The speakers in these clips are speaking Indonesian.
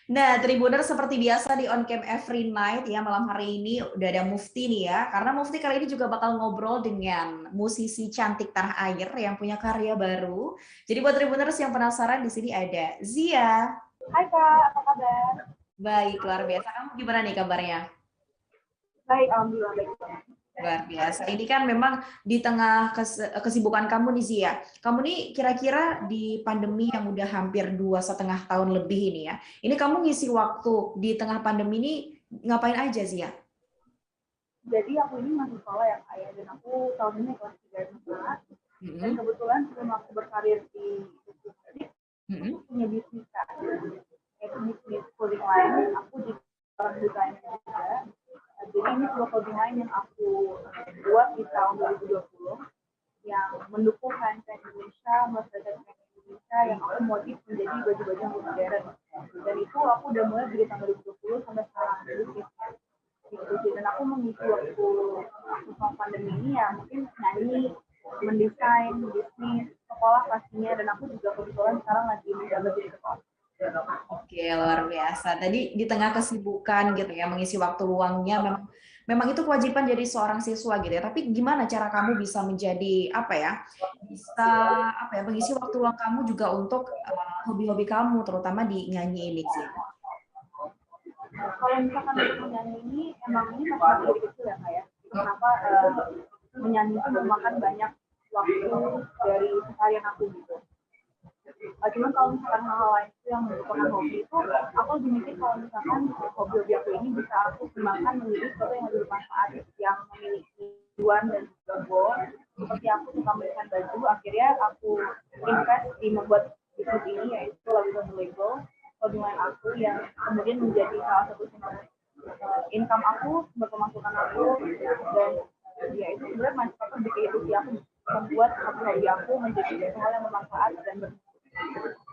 Nah, Tribuner seperti biasa di On Cam Every Night ya, malam hari ini udah ada Mufti nih ya. Karena Mufti kali ini juga bakal ngobrol dengan musisi cantik tanah air yang punya karya baru. Jadi buat Tribuners yang penasaran, di sini ada Zia. Hai Kak, apa kabar? Baik, luar biasa. Kamu gimana nih kabarnya? Baik, alhamdulillah baik. Luar biasa. Ini kan memang di tengah kesibukan kamu nih Zia. Kamu nih kira-kira di pandemi yang udah hampir 2,5 tahun lebih ini ya. Ini kamu ngisi waktu di tengah pandemi ini ngapain aja Zia? Jadi aku ini masih sekolah ya Kak ya, dan aku tahun ini kelas 3 SMA. Dan kebetulan sebelum aku berkarir di musik, aku punya bisnis Kak. Yaitu bisnis clothing line. Aku di orang desainer juga. Jadi ini sebuah clothing line yang aku buat di tahun 2020 yang mendukung franchise Indonesia, masyarakat Indonesia yang aku motif menjadi baju-baju yang modern. Dan itu aku udah mulai dari tahun 2020 sampai sekarang. Gitu. Dan aku mengisi waktu selama pandemi ini ya mungkin nyanyi, mendesain, bisnis, sekolah pastinya, dan aku juga kebetulan sekarang lagi menjabat jadi ketua. Oke, luar biasa. Tadi di tengah kesibukan gitu ya, mengisi waktu luangnya memang itu kewajiban jadi seorang siswa gitu ya. Tapi gimana cara kamu bisa menjadi apa ya? Bisa apa ya, mengisi waktu luang kamu juga untuk hobi-hobi kamu terutama di nyanyi ini sih. Kalau misalkan untuk menyanyi ini emang ini masih dari kecil ya Kak ya. Kenapa menyanyi itu memakan banyak waktu dari keseharian aku gitu. Cuman kalau misalkan hal-hal lain itu yang merupakan hobi itu, aku lebih mikir kalau misalkan hobi-hobi aku ini bisa aku kembangkan menjadi sesuatu yang lebih bermanfaat, yang memiliki tujuan dan juga goal. Seperti aku suka memberikan baju, akhirnya aku invest di membuat bisnis ini, yaitu Label Label, hubungan aku yang kemudian menjadi salah satu sumber income aku, sumber pemasukan aku, dan ya itu sebenarnya manfaat di kehidupan aku, membuat hobi aku menjadi hal yang bermanfaat dan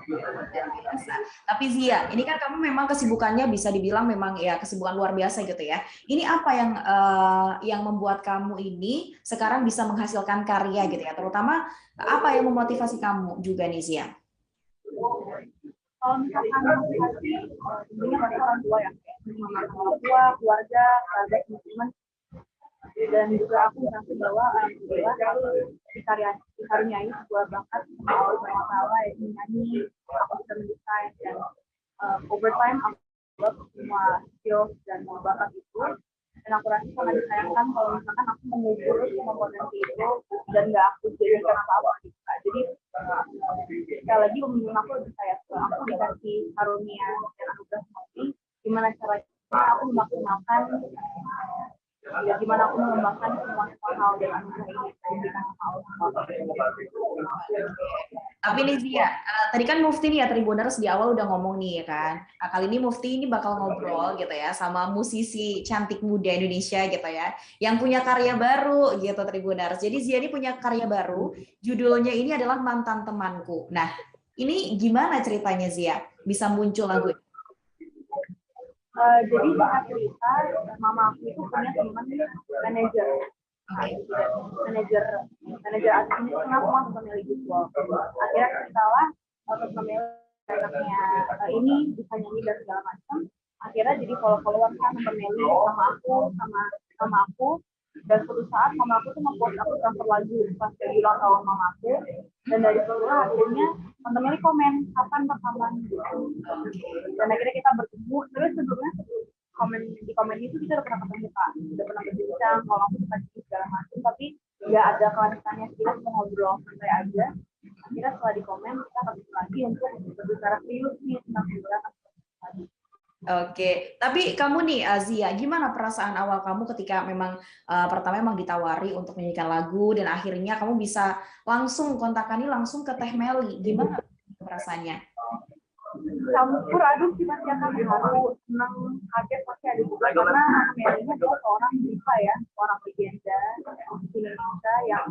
Biasa. Tapi Zia, ini kan kamu memang kesibukannya bisa dibilang memang ya kesibukan luar biasa gitu ya. Ini apa yang membuat kamu ini sekarang bisa menghasilkan karya gitu ya? Terutama apa yang memotivasi kamu juga nih Zia? Kalau misalkan motivasi, tentunya pasti orang tua ya, orang tua, keluarga, sahabat, teman-teman, dan juga aku merasa bahwa dikaruniai sebuah bakat Allah SWT yaitu menyanyi, aku bisa mendesain, dan over time aku develop semua skills dan bakat itu, dan aku rasa sangat disayangkan kalau misalkan aku mengubur semua potensi itu dan nggak aku jadikan apa-apa gitu. Jadi sekali lagi pemimpin aku lebih kayak aku dikasih karunia dan anugerah seperti gimana caranya aku memaksimalkan ya gimana aku mengembangkan semua hal dan anugerah ini diberikan sama Allah. Tapi nih Zia, tadi kan Mufti nih ya Tribuners di awal udah ngomong nih ya kan. Nah, kali ini Mufti ini bakal ngobrol gitu ya sama musisi cantik muda Indonesia gitu ya, yang punya karya baru gitu Tribuners. Jadi Zia ini punya karya baru, judulnya ini adalah Mantan Temanku. Nah, ini gimana ceritanya Zia? Bisa muncul lagu ini? Jadi singkat cerita, mama aku itu punya teman manajer. Manajer asing itu kenapa masuk pemilik visual. Akhirnya kita lah untuk memilih anaknya ini bisa nyanyi dan segala macam. Akhirnya jadi follow-followan kan memilih sama aku. Dan suatu saat mama aku tuh membuat aku cover lagu pas dari ulang tahun mama aku. Dan dari situlah akhirnya teman-teman komen kapan rekaman gitu. Dan akhirnya kita bertemu. Terus sebelumnya di komen itu kita udah pernah ketemu Kak, udah pernah berbincang kalau aku suka segala macam, tapi nggak ada kelanjutannya, kita cuma ngobrol santai aja. Akhirnya setelah di komen kita ketemu lagi untuk berbicara serius nih tentang kegiatan. Oke, tapi kamu nih Azia, gimana perasaan awal kamu ketika memang pertama memang ditawari untuk menyanyikan lagu dan akhirnya kamu bisa langsung kontakkan langsung ke Teh Meli, gimana perasaannya? Campur aduk sih pasti akan haru, senang, kaget pasti ada juga karena Melinya adalah seorang diva ya, seorang legenda di Indonesia yang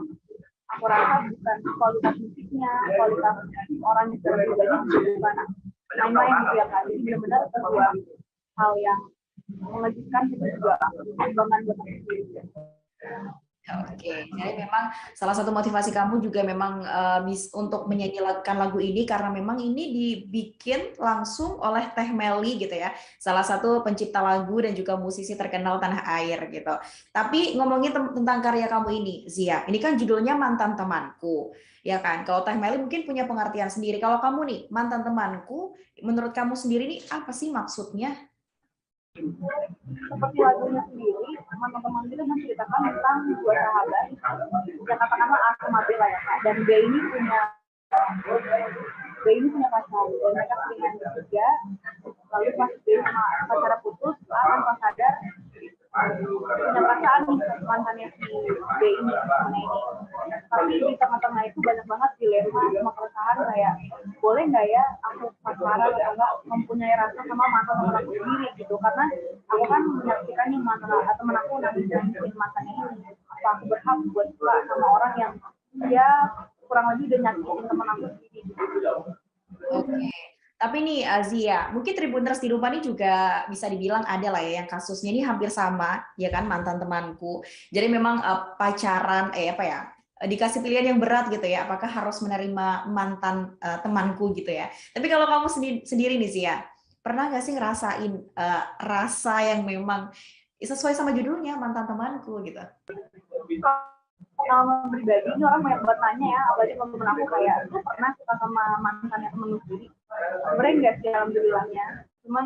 aku rasa bukan kualitas musiknya, kualitas orang yang secara pribadi bukan main-main gitu ya Kak. Jadi benar-benar sebuah hal yang mengejutkan itu juga kebanggaan buat aku sendiri. Oke, jadi memang salah satu motivasi kamu juga memang untuk menyanyikan lagu ini karena memang ini dibikin langsung oleh Teh Meli gitu ya, salah satu pencipta lagu dan juga musisi terkenal tanah air gitu. Tapi ngomongin tentang karya kamu ini, Zia, ini kan judulnya Mantan Temanku, ya kan? Kalau Teh Meli mungkin punya pengertian sendiri. Kalau kamu nih, Mantan Temanku, menurut kamu sendiri nih apa sih maksudnya? Seperti lagunya sendiri, teman-teman itu menceritakan tentang dua sahabat yang katakanlah A sama B lah ya Kak. Dan B ini punya pacar dan mereka sering main bertiga. Lalu pas B sama pacarnya putus, A tanpa sadar punya perasaan nih mantannya si B ini sama ini. Tapi di tengah-tengah itu banyak banget dilema sama keresahan kayak boleh nggak ya aku pacaran atau enggak mempunyai rasa sama mantan teman aku sendiri gitu, karena aku kan menyaksikan nih mantan teman aku nangisin mantannya ini, apa aku berhak buat suka sama orang yang dia kurang lebih udah nyakitin teman aku sendiri gitu. Oke. Tapi nih Azia, mungkin Tribuners di rumah ini juga bisa dibilang ada lah ya yang kasusnya ini hampir sama, ya kan, mantan temanku. Jadi memang pacaran, apa ya, dikasih pilihan yang berat gitu ya, apakah harus menerima mantan temanku gitu ya. Tapi kalau kamu sendiri nih Zia, pernah nggak sih ngerasain rasa yang memang sesuai sama judulnya mantan temanku gitu? Kalau pribadi ini orang banyak banget nanya ya, apalagi temen aku kayak lu pernah suka sama mantannya temen lu sendiri? Sebenarnya enggak sih alhamdulillahnya, cuman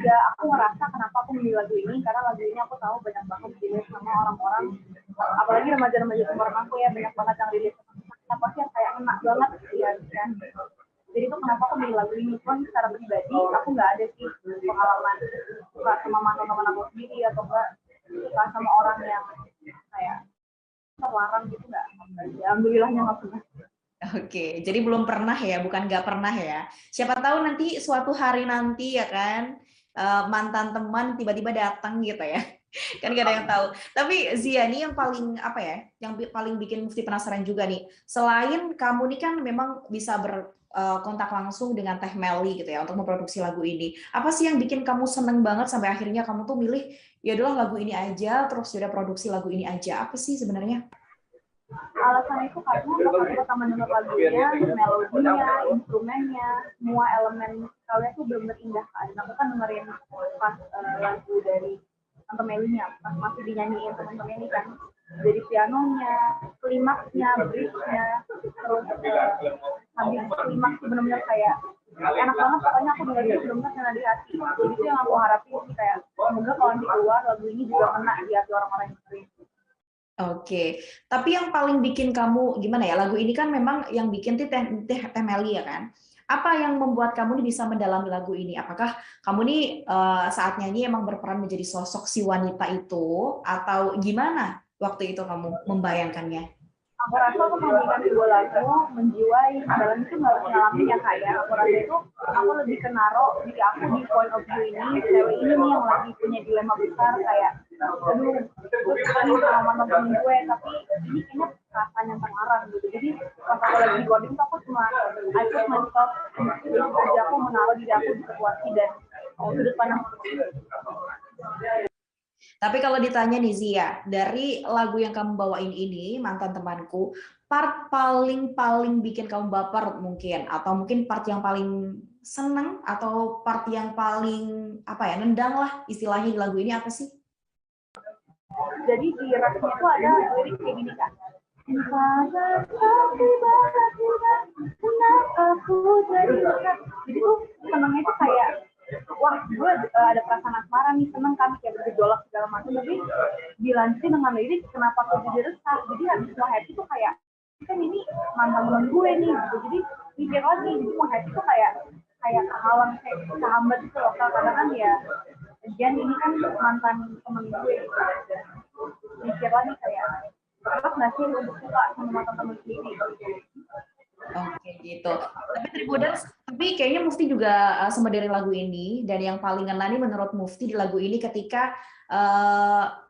ya aku ngerasa kenapa aku memilih lagu ini, karena lagu ini aku tahu banyak banget dilihat sama orang-orang, apalagi remaja-remaja seumuran aku ya, banyak banget yang dilihat apa sih yang kayak enak banget ya kan. Jadi itu kenapa aku milih lagu ini, cuman secara pribadi aku nggak ada sih pengalaman suka sama mantan teman aku sendiri atau enggak suka sama orang yang kayak terlarang gitu nggak. Alhamdulillahnya nggak pernah. Oke, jadi belum pernah ya, bukan nggak pernah ya. Siapa tahu nanti suatu hari nanti ya kan, mantan teman tiba-tiba datang gitu ya. Kan gak ada yang tahu. Tapi Zia nih yang paling apa ya, yang paling bikin Mufti penasaran juga nih. Selain kamu nih kan memang bisa berkontak langsung dengan Teh Meli gitu ya untuk memproduksi lagu ini. Apa sih yang bikin kamu seneng banget sampai akhirnya kamu tuh milih ya udahlah lagu ini aja, terus udah produksi lagu ini aja. Apa sih sebenarnya? Alasan itu karena pas pertama denger lagunya, melodinya, instrumennya, semua elemen musikalnya tuh bener-bener indah kan. Aku kan dengerin pas lagu dari Tante Melinya, pas masih dinyanyiin temen-temen ini kan, dari pianonya, klimaksnya, bridge-nya, terus sambil klimaks bener-bener kayak enak banget, pokoknya aku dengerin bener-bener kena di hati. Jadi itu yang aku harapin sih, kayak semoga kalau nanti keluar lagu ini juga kena di hati orang-orang yang sering. Oke, tapi yang paling bikin kamu gimana ya, lagu ini kan memang yang bikin Teh Meli ya kan? Apa yang membuat kamu nih bisa mendalami lagu ini? Apakah kamu nih saat nyanyi emang berperan menjadi sosok si wanita itu atau gimana waktu itu kamu membayangkannya? Aku rasa aku menyanyikan sebuah lagu menjiwai dalam itu nggak harus ngalamin ya kayak aku rasa itu aku lebih kenaro diri aku di point of view ini, cewek ini nih yang lagi punya dilema besar kayak aduh gue suka nih sama mantan temen gue tapi ini kayaknya perasaan yang terlarang gitu. Jadi pas aku lagi recording tuh aku cuma I put myself aja, aku menaruh diri aku di situasi dan sudut pandang. Tapi kalau ditanya nih Zia, dari lagu yang kamu bawain ini, Mantan Temanku, part paling bikin kamu baper mungkin, atau mungkin part yang paling seneng, atau part yang paling apa ya, nendang lah istilahnya di lagu ini apa sih? Jadi di rapnya itu ada lirik kayak gini kan. Jadi tuh senengnya tuh kayak wah gue ada perasaan asmara nih, seneng kan kayak bergejolak segala macam, tapi dilanjutin dengan lirik kenapa aku jadi resah. Jadi habis semua happy tuh kayak kan ini mantan temen gue nih gitu, jadi mikir lagi jadi mau happy tuh kayak kehalang kayak kehambat gitu loh, karena kan ya Jan ini kan mantan temen gue gitu. Mikir lagi kayak tetap nggak sih untuk suka sama mantan temen sendiri gitu. Oke gitu. Tapi Tribuners, tapi kayaknya Mufti juga sama dari lagu ini, dan yang paling ngena nih menurut Mufti di lagu ini ketika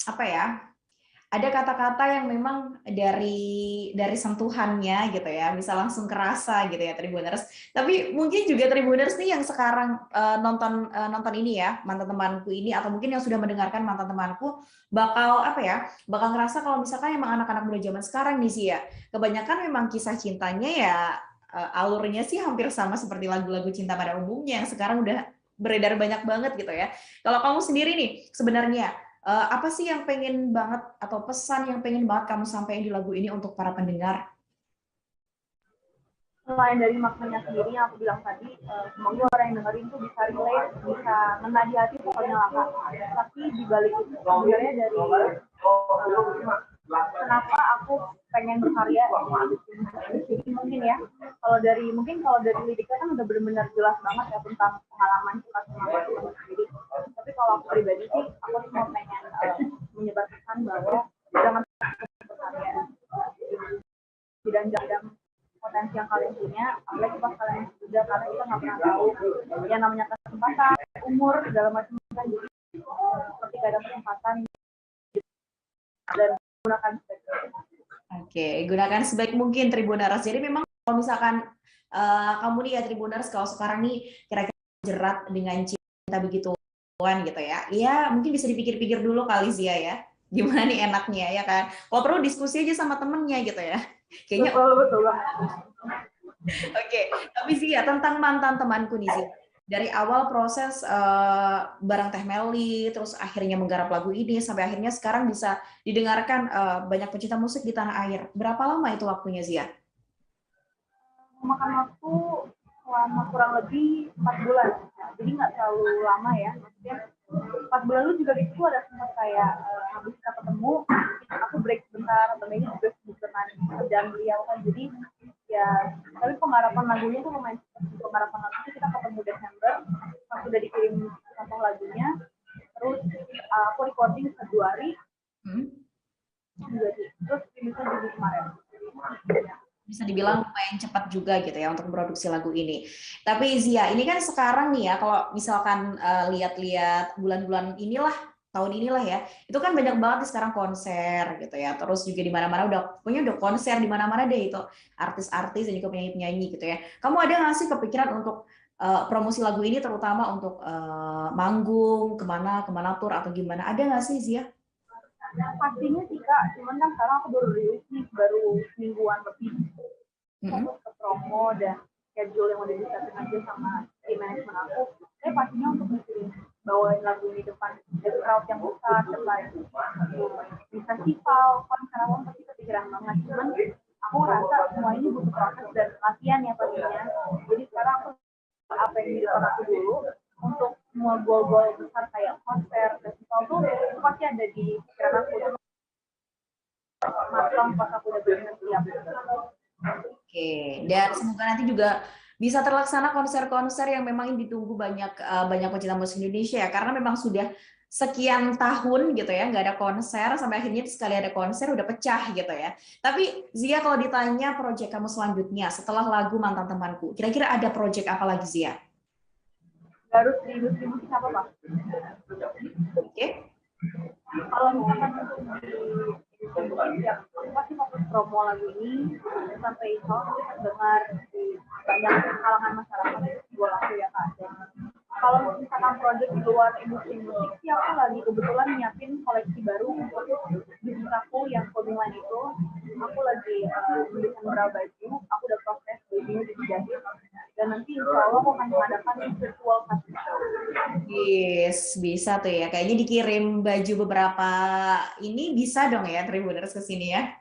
apa ya, ada kata-kata yang memang dari sentuhannya gitu ya, bisa langsung kerasa gitu ya Tribuners. Tapi mungkin juga Tribuners nih yang sekarang nonton ini ya, mantan temanku ini, atau mungkin yang sudah mendengarkan mantan temanku, bakal apa ya, bakal ngerasa kalau misalkan emang anak-anak muda zaman sekarang nih sih ya, kebanyakan memang kisah cintanya ya alurnya sih hampir sama seperti lagu-lagu cinta pada umumnya yang sekarang udah beredar banyak banget gitu ya. Kalau kamu sendiri nih, sebenarnya apa sih yang pengen banget atau pesan yang pengen banget kamu sampaikan di lagu ini untuk para pendengar? Selain dari maknanya sendiri yang aku bilang tadi, semoga orang yang dengerin tuh bisa relate, bisa ngena di hati pokoknya lah Kak. Tapi di balik itu sebenarnya dari kenapa aku pengen berkarya jadi mungkin ya kalau dari liriknya kan udah benar-benar jelas banget ya tentang pengalaman kita sama sendiri. Tapi kalau aku pribadi sih aku cuma pengen menyebar pesan bahwa jangan berkarya tidak jadang potensi yang kalian punya, apalagi pas kalian sudah, karena kita nggak pernah tahu yang namanya kesempatan, umur segala macam kan. Jadi ketika ada kesempatan dan gunakan sebaik mungkin. Oke, gunakan sebaik mungkin Tribuners. Jadi memang kalau misalkan kamu nih ya Tribuners, kalau sekarang nih kira-kira jerat dengan cinta begituan gitu ya, ya mungkin bisa dipikir-pikir dulu kali Zia ya, gimana nih enaknya ya kan. Kalau perlu diskusi aja sama temennya gitu ya. Kayaknya betul. Oke, tapi Zia tentang mantan temanku nih Zia. Dari awal proses bareng Teh Meli, terus akhirnya menggarap lagu ini, sampai akhirnya sekarang bisa didengarkan banyak pecinta musik di tanah air. Berapa lama itu waktunya Zia? Memakan waktu selama kurang lebih 4 bulan. Jadi nggak terlalu lama ya. Maksudnya 4 bulan lu juga itu ada sempat kayak habis kita ketemu, aku break sebentar, atau Megi juga sibuk dengan kerjaan beliau kan. Jadi ya, tapi penggarapan lagunya tuh lumayan cepat. Penggarapan lagunya kita ketemu Desember, pas udah dikirim contoh lagunya, terus aku recording Februari, terus rilisnya Juli kemarin. Bisa dibilang lumayan cepat juga gitu ya untuk memproduksi lagu ini. Tapi Zia, ini kan sekarang nih ya, kalau misalkan lihat-lihat bulan-bulan inilah, tahun inilah ya, itu kan banyak banget sekarang konser gitu ya. Terus juga di mana-mana udah konser di mana-mana deh itu artis-artis dan juga penyanyi-penyanyi gitu ya. Kamu ada nggak sih kepikiran untuk promosi lagu ini terutama untuk manggung kemana tour atau gimana? Ada nggak sih Zia? Pastinya sih Kak, cuman kan sekarang aku baru rilis nih, baru mingguan lebih. Fokus ke promo dan schedule yang udah disiapin aja sama tim manajemen aku. Tapi pastinya untuk mikirin bawain lagu ini depan crowd yang besar, depan di festival, konser awal pasti kepikiran banget. Cuman aku ngerasa semua ini butuh proses dan latihan ya pastinya. Jadi sekarang aku apa yang di depan aku dulu untuk semua goal-goal besar kayak konser, festival tuh pasti ada di pikiran aku. Matang pas aku udah benar siap. Oke, dan semoga nanti juga bisa terlaksana konser-konser yang memang ditunggu banyak pecinta musik Indonesia ya, karena memang sudah sekian tahun gitu ya nggak ada konser, sampai akhirnya sekali ada konser udah pecah gitu ya. Tapi Zia, kalau ditanya proyek kamu selanjutnya setelah lagu Mantan Temanku, kira-kira ada proyek apa lagi Zia? Harus di industri musik apa Pak? Oke. Kalau misalkan ya pasti fokus promo lagu ini sampai dengar di banyak kalangan masyarakat jual lagu ya Kak. Kalau misalkan proyek di luar industri musik sih aku lagi kebetulan nyiapin koleksi baru untuk bisnis aku yang clothing line itu. Aku lagi mendesain beberapa baju, aku udah proses bajunya dijahit dan nanti insya Allah aku akan mengadakan virtual fashion show. Yes, bisa tuh ya. Kayaknya dikirim baju beberapa ini bisa dong ya Tribuners ke sini ya.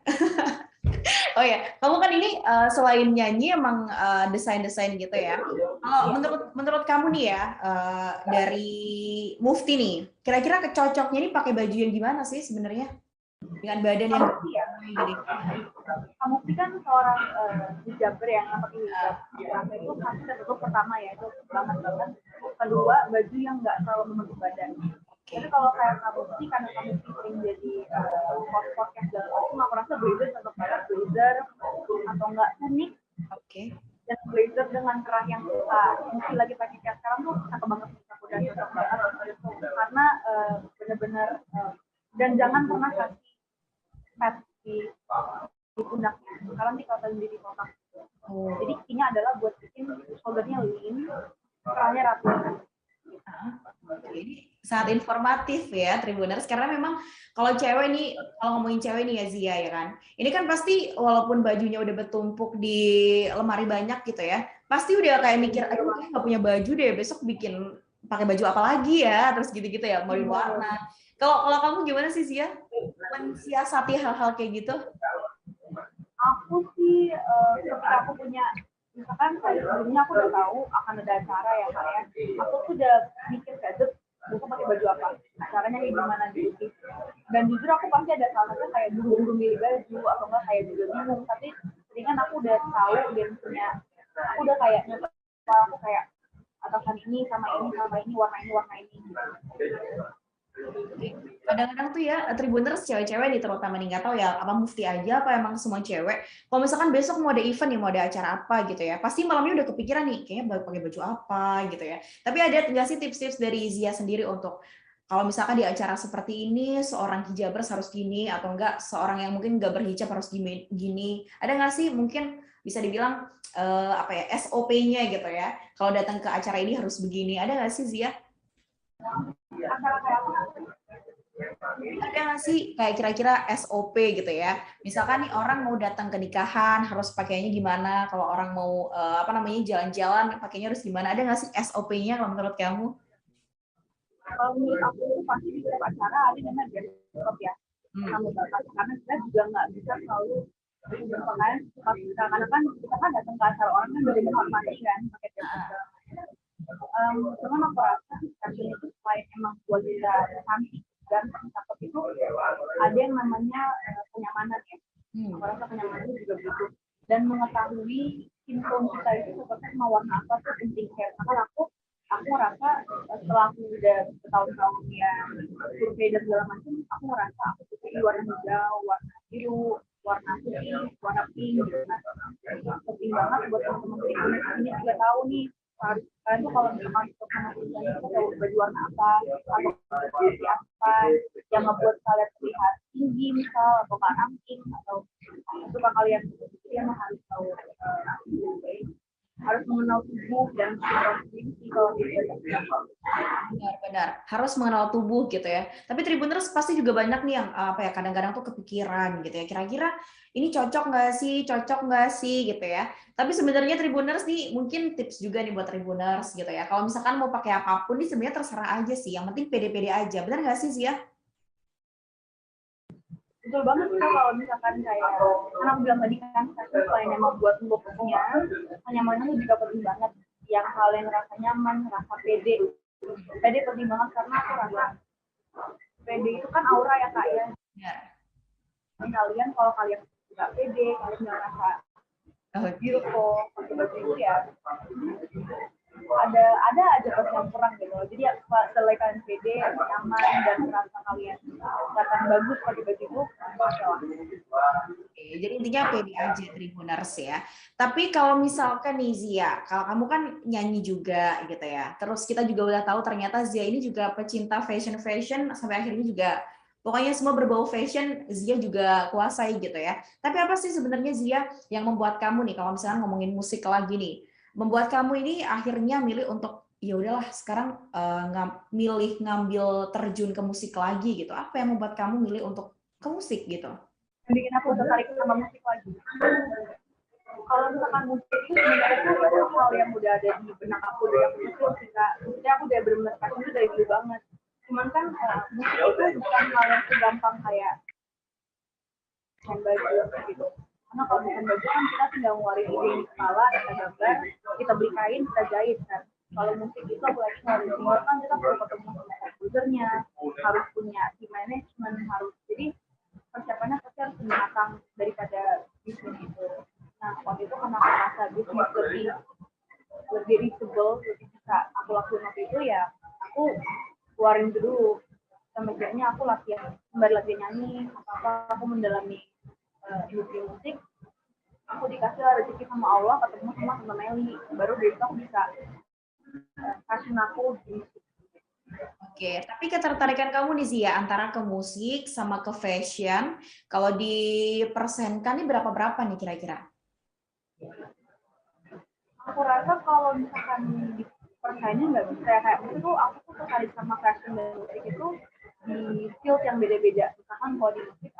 Oh ya, kamu kan ini selain nyanyi emang desain-desain gitu ya. Kalau menurut kamu nih ya dari Mufti nih, kira-kira kecocoknya ini pakai baju yang gimana sih sebenarnya? Dengan badan yang gini. Mufti kan seorang hijaber yang pakai hijab. Itu pasti untuk pertama ya itu banget. Kedua, baju yang nggak terlalu menutup badan. Jadi kalau kayak kamu sih karena kamu sering jadi podcast dan aku rasa blazer atau blazer atau enggak unik. Oke. Dan blazer dengan kerah yang susah. Mungkin lagi pakai kayak sekarang tuh cakep banget aku dan cocok banget karena benar-benar dan jangan pernah kasih pad di pundaknya. Sekarang dikatakan jadi kotak. Jadi intinya adalah buat bikin shouldernya lean, kerahnya rapi. Ini sangat informatif ya Tribuners, karena memang kalau cewek nih, kalau ngomongin cewek nih ya Zia ya kan, ini kan pasti walaupun bajunya udah bertumpuk di lemari banyak gitu ya, pasti udah kayak mikir, aduh kayak nggak punya baju deh, besok bikin pakai baju apa lagi ya, terus gitu-gitu ya, mau warna. Kalau kamu gimana sih Zia, mensiasati hal-hal kayak gitu? Aku sih ketika aku punya, misalkan sebelumnya aku udah tahu akan ada acara ya kak ya, aku tuh udah mikir kayak besok pakai baju apa, acaranya kayak gimana gitu. Dan jujur aku pasti ada salahnya kayak buru-buru milih baju atau enggak kayak juga bingung, tapi dengan aku udah tahu dan punya, aku udah kayak aku kayak atasan ini sama ini warna ini gitu. Kadang-kadang tuh ya Tribuners cewek-cewek nih terutama nih, nggak tahu ya apa Mufti aja apa emang semua cewek, kalau misalkan besok mau ada event nih, mau ada acara apa gitu ya, pasti malamnya udah kepikiran nih kayaknya pakai baju apa gitu ya. Tapi ada nggak sih tips-tips dari Zia sendiri untuk kalau misalkan di acara seperti ini seorang hijabers harus gini, atau enggak seorang yang mungkin nggak berhijab harus gini, ada nggak sih mungkin bisa dibilang apa ya SOP-nya gitu ya, kalau datang ke acara ini harus begini, ada nggak sih Zia? Ada nggak sih kayak kira-kira SOP gitu ya? Misalkan nih orang mau datang ke nikahan harus pakainya gimana? Kalau orang mau apa namanya jalan-jalan pakainya harus gimana? Ada nggak sih SOP-nya kalau menurut kamu? Kalau menurut aku itu pasti di setiap acara ada namanya dress code ya. Karena kita juga nggak bisa selalu berpakaian karena kan kita kan datang ke acara orang kan dari menghormati kan pakai dress code. Cuman aku rasa fashion itu selain emang buat kita cantik dan cakep itu ada yang namanya kenyamanan ya. Aku rasa kenyamanan juga begitu. Dan mengetahui skin tone kita itu seperti mau warna apa tuh penting. Karena aku merasa setelah aku udah bertahun-tahun ya survei dan segala macam, aku merasa aku suka warna hijau, warna biru, warna putih, warna pink gitu. Nah, penting banget buat teman-teman ini juga tahu nih kalian tuh kalau misalkan untuk menentukan itu baju warna apa atau seperti apa yang ngebuat kalian terlihat tinggi misal atau ramping atau suka kalian harus tahu harus mengenal tubuh dan benar-benar harus mengenal tubuh gitu ya. Tapi Tribuners pasti juga banyak nih yang apa ya kadang-kadang tuh kepikiran gitu ya. Kira-kira ini cocok nggak sih gitu ya. Tapi sebenarnya Tribuners nih mungkin tips juga nih buat Tribuners gitu ya. Kalau misalkan mau pakai apapun nih sebenarnya terserah aja sih. Yang penting pede-pede aja. Benar nggak sih Zia? Betul banget sih kalau misalkan kayak karena aku bilang tadi kan selain emang buat looknya kenyamanan juga penting banget. Yang kalian rasa nyaman, rasa pede penting banget karena aku rasa pede itu kan aura ya kak ya. Kalian kalau kalian nggak pede, kalian nggak rasa beautiful, pakai baju itu ya ada aja pas yang kurang gitu. Jadi ya setelah kalian pede, nyaman dan merasa kalian kelihatan bagus pakai baju itu, jadi intinya pede aja Tribuners ya. Tapi kalau misalkan nih Zia, kalau kamu kan nyanyi juga gitu ya. Terus kita juga udah tahu ternyata Zia ini juga pecinta fashion sampai akhirnya juga pokoknya semua berbau fashion Zia juga kuasai gitu ya. Tapi apa sih sebenarnya Zia yang membuat kamu nih kalau misalnya ngomongin musik lagi nih, membuat kamu ini akhirnya milih untuk ya udahlah sekarang milih ngambil terjun ke musik lagi gitu. Apa yang membuat kamu milih untuk ke musik gitu? Bikin aku tertarik sama musik lagi. Kalau misalkan musik itu sebenarnya itu hal yang udah ada di benak aku dari aku kecil sehingga maksudnya aku udah benar-benar passion itu dari dulu banget. Cuman kan musik itu bukan hal yang segampang kayak desain baju gitu. Karena kalau desain baju kan kita tinggal ngeluarin ide di kepala, kita gambar, kita beli kain, kita jahit kan. Kalau musik itu apalagi ngeluarin single kan kita perlu ketemu sama produsernya, harus punya team management, harus jadi persiapannya pasti harus lebih matang daripada bisnis itu. Nah waktu itu karena aku merasa bisnis lebih reachable, lebih bisa aku lakuin waktu itu ya aku keluarin dulu. Sampai akhirnya aku sembari latihan nyanyi apa aku mendalami industri musik, aku dikasih rezeki sama Allah ketemu sama Meli, baru dari itu aku bisa passion aku di musik. Oke, tapi ketertarikan kamu nih Zia antara ke musik sama ke fashion, kalau dipersenkan nih berapa-berapa nih kira-kira? Aku rasa kalau misalkan di persaingan nggak bisa ya, kayak itu aku tuh tertarik sama fashion dan musik itu di field yang beda-beda. Misalkan kalau di musik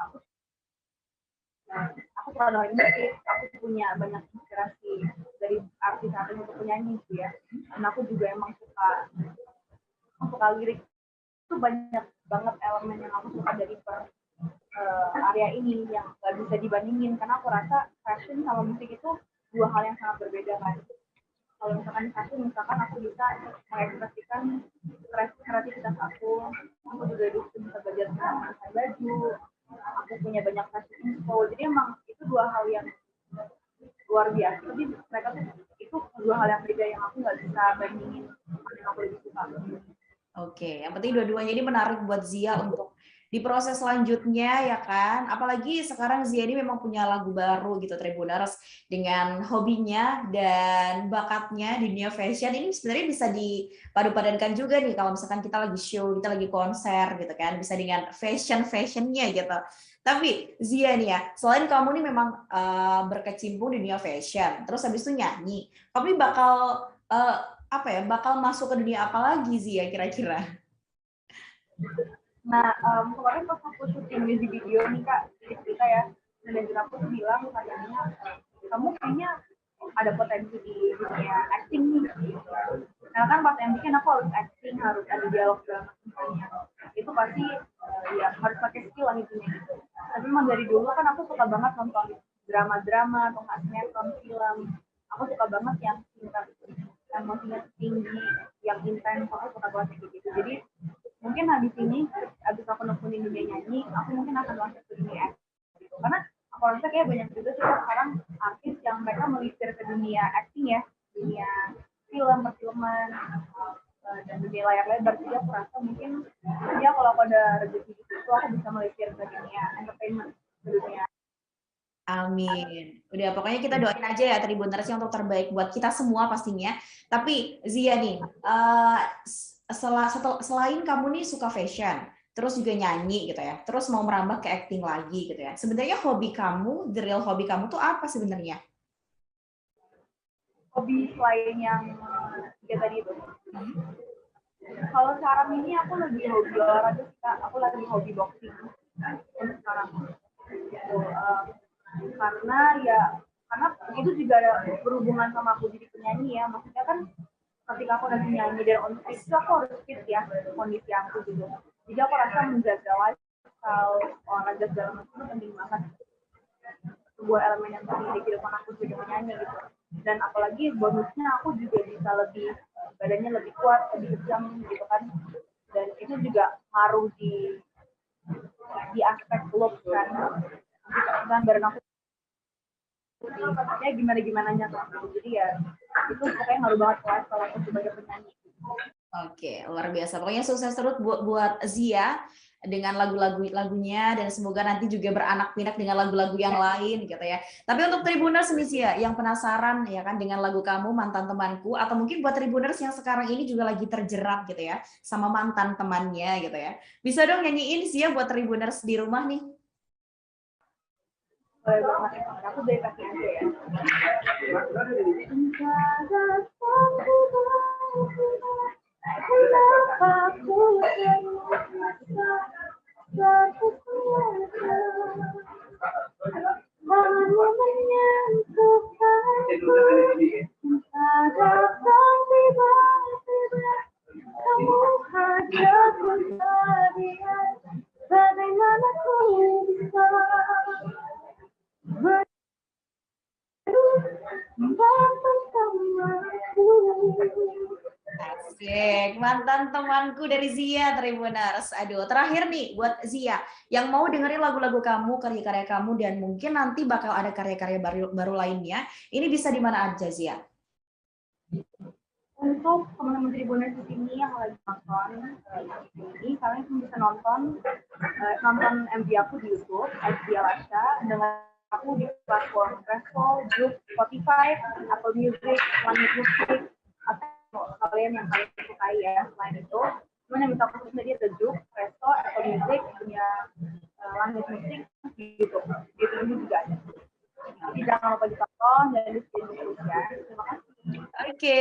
aku pernah dengerin musik, aku punya banyak inspirasi dari artis-artis untuk penyanyi sih ya. Dan aku juga emang suka lirik, itu banyak banget elemen yang aku suka dari area ini yang nggak bisa dibandingin, karena aku rasa fashion sama musik itu dua hal yang sangat berbeda kan. Kalau misalkan fashion, misalkan aku bisa mengekspresikan kreativitas aku juga bisa belajar tentang desain baju, aku punya banyak fashion info, jadi emang itu dua hal yang luar biasa. Jadi mereka tuh itu dua hal yang berbeda yang aku nggak bisa bandingin mana yang aku lebih suka. Oke, yang penting dua-duanya ini menarik buat Zia untuk di proses selanjutnya ya kan. Apalagi sekarang Zia ini memang punya lagu baru gitu Tribuners, dengan hobinya dan bakatnya di dunia fashion ini sebenarnya bisa dipadu-padankan juga nih kalau misalkan kita lagi show, kita lagi konser gitu kan, bisa dengan fashionnya gitu. Tapi Zia nih ya, selain kamu nih memang berkecimpung di dunia fashion, terus habis itu nyanyi, tapi bakal apa ya, bakal masuk ke dunia apa lagi sih ya kira-kira? Nah, kemarin pas aku syuting music video nih kak, cerita ya, manajer aku tuh bilang katanya, kamu kayaknya ada potensi di dunia acting nih. Karena kan pas MD kan aku harus acting, harus ada dialog dalam semuanya. Itu pasti ya harus pakai skill lah intinya gitu. Tapi memang dari dulu kan aku suka banget nonton drama-drama atau nggak sinetron film. Aku suka banget yang tingkat emosinya tinggi, yang intens, aku suka banget kayak gitu. Jadi mungkin habis ini, habis aku nekunin dunia nyanyi, aku mungkin akan masuk ke dunia acting gitu. Karena aku rasa kayak banyak juga sih sekarang artis yang mereka melipir ke dunia acting ya, dunia film, perfilman, dan dunia layar lebar. Jadi aku rasa mungkin ya kalau aku ada rezeki itu aku bisa melipir ke dunia entertainment, ke dunia. Amin. Udah pokoknya kita doain aja ya Tribuners yang untuk terbaik buat kita semua pastinya. Tapi Zia nih, selain kamu nih suka fashion, terus juga nyanyi gitu ya, terus mau merambah ke acting lagi gitu ya. Sebenarnya hobi kamu, the real hobi kamu tuh apa sebenarnya? Hobi selain yang tiga tadi itu. Kalau sekarang ini aku lagi hobi olahraga, aku lagi hobi boxing untuk sekarang. Gitu, karena ya karena itu juga ada berhubungan sama aku jadi penyanyi ya, maksudnya kan ketika aku lagi nyanyi dan on stage itu aku harus fit ya kondisi aku gitu, jadi aku rasa menjaga lifestyle olahraga segala macam itu penting banget, sebuah elemen yang penting di kehidupan aku sebagai penyanyi gitu. Dan apalagi bonusnya aku juga bisa lebih badannya lebih kuat, lebih kejam gitu kan, dan itu juga ngaruh di aspek look kan, dan badan aku ya gimana gimananya kan, jadi ya itu pokoknya ngaruh banget kelas kalau aku sebagai penyanyi. Oke, luar biasa. Pokoknya sukses terus buat Zia dengan lagunya dan semoga nanti juga beranak pinak dengan lagu-lagu yang lain gitu ya. Tapi untuk Tribuners nih Zia yang penasaran ya kan dengan lagu kamu Mantan Temanku, atau mungkin buat Tribuners yang sekarang ini juga lagi terjerat gitu ya sama mantan temannya gitu ya. Bisa dong nyanyiin Zia buat Tribuners di rumah nih. Boleh banget, aku dari kaki aja ya. Bagaimana ku bisa Asik, mantan temanku dari Zia Tribuners. Aduh, terakhir nih buat Zia yang mau dengerin lagu-lagu kamu, karya-karya kamu, dan mungkin nanti bakal ada karya-karya baru lainnya. Ini bisa di mana aja Zia? Untuk teman-teman Tribuners di sini yang lagi nonton ini, kalian bisa nonton MV aku di YouTube, Zia Lasha, dengan aku di platform Resto, Zoom, Spotify, Apple Music, Planet Music, atau kalian yang kalian sukai ya. Selain itu, Cuman yang minta khususnya dia ada Juk, Resto, Apple Music, punya Langit Musik gitu. Gitu ini juga ada. Jadi jangan lupa ditonton dan di streaming terus ya. Terima kasih. Oke,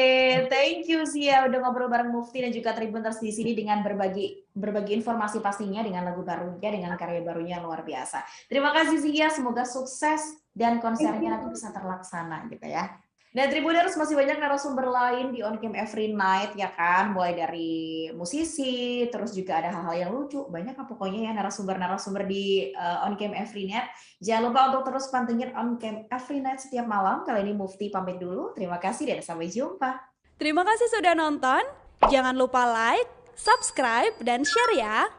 thank you Sia udah ngobrol bareng Mufti dan juga Tribuners di sini dengan berbagi informasi pastinya dengan lagu barunya, dengan karya barunya yang luar biasa. Terima kasih Sia, semoga sukses dan konsernya nanti bisa terlaksana gitu ya. Dan Tribuners masih banyak narasumber lain di On Cam Every Night ya kan, mulai dari musisi, terus juga ada hal-hal yang lucu, banyak kan pokoknya ya narasumber-narasumber di On Cam Every Night. Jangan lupa untuk terus pantengin On Cam Every Night setiap malam. Kali ini Mufti pamit dulu. Terima kasih dan sampai jumpa. Terima kasih sudah nonton. Jangan lupa like, subscribe, dan share ya.